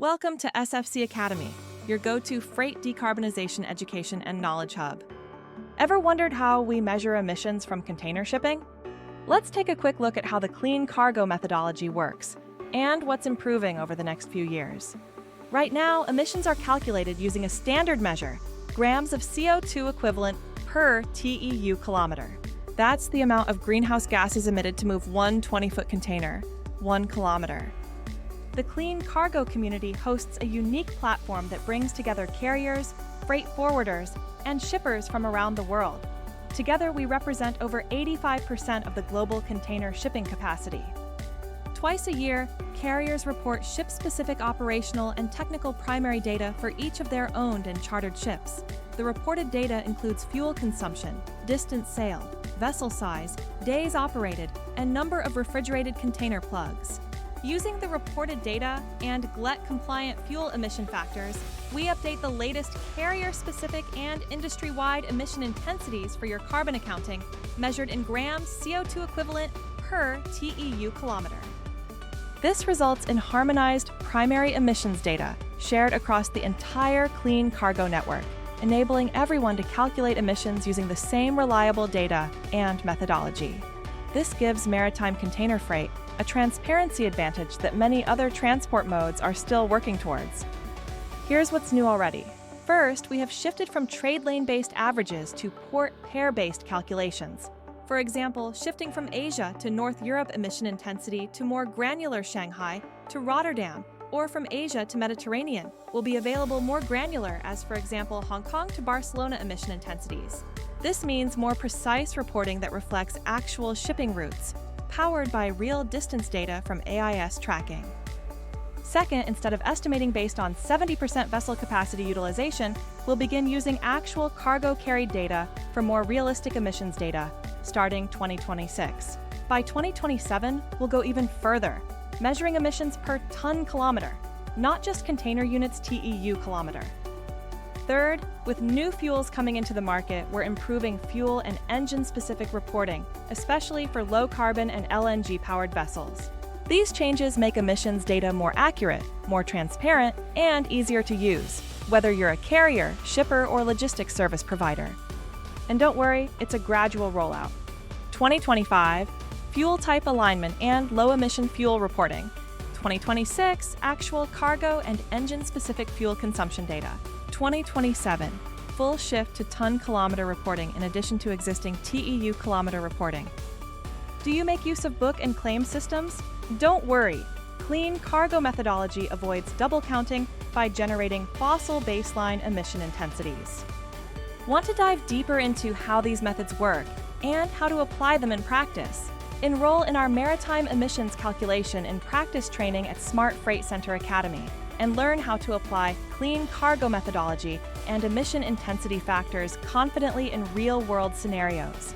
Welcome to SFC Academy, your go-to freight decarbonization education and knowledge hub. Ever wondered how we measure emissions from container shipping? Let's take a quick look at how the clean cargo methodology works and what's improving over the next few years. Right now, emissions are calculated using a standard measure, grams of CO2 equivalent per TEU-kilometer. That's the amount of greenhouse gases emitted to move one 20-foot container, 1 kilometer. The clean cargo community hosts a unique platform that brings together carriers, freight forwarders, and shippers from around the world. Together, we represent over 85% of the global container shipping capacity. Twice a year, carriers report ship-specific operational and technical primary data for each of their owned and chartered ships. The reported data includes fuel consumption, distance sailed, vessel size, days operated, and number of refrigerated container plugs. Using the reported data and GLET-compliant fuel emission factors, we update the latest carrier-specific and industry-wide emission intensities for your carbon accounting, measured in grams CO2 equivalent per TEU-kilometer. This results in harmonized primary emissions data shared across the entire clean cargo network, enabling everyone to calculate emissions using the same reliable data and methodology. This gives maritime container freight a transparency advantage that many other transport modes are still working towards. Here's what's new already. First, we have shifted from trade lane-based averages to port pair-based calculations. For example, shifting from Asia to North Europe emission intensity to more granular Shanghai to Rotterdam, or from Asia to Mediterranean, will be available more granular as, for example, Hong Kong to Barcelona emission intensities. This means more precise reporting that reflects actual shipping routes, powered by real distance data from AIS tracking. Second, instead of estimating based on 70% vessel capacity utilization, we'll begin using actual cargo carried data for more realistic emissions data, starting 2026. By 2027, we'll go even further, measuring emissions per tonne-kilometer, not just container units TEU-kilometer. Third, with new fuels coming into the market, we're improving fuel and engine-specific reporting, especially for low-carbon and LNG-powered vessels. These changes make emissions data more accurate, more transparent, and easier to use, whether you're a carrier, shipper, or logistics service provider. And don't worry, it's a gradual rollout. 2025, fuel type alignment and low-emission fuel reporting. 2026, actual cargo and engine-specific fuel consumption data. 2027, full shift to tonne-kilometer reporting in addition to existing TEU-kilometer reporting. Do you make use of book and claim systems? Don't worry, clean cargo methodology avoids double counting by generating fossil baseline emission intensities. Want to dive deeper into how these methods work and how to apply them in practice? Enroll in our Maritime emissions calculation and practice training at Smart Freight Center Academy and learn how to apply clean cargo methodology and emission intensity factors confidently in real-world scenarios.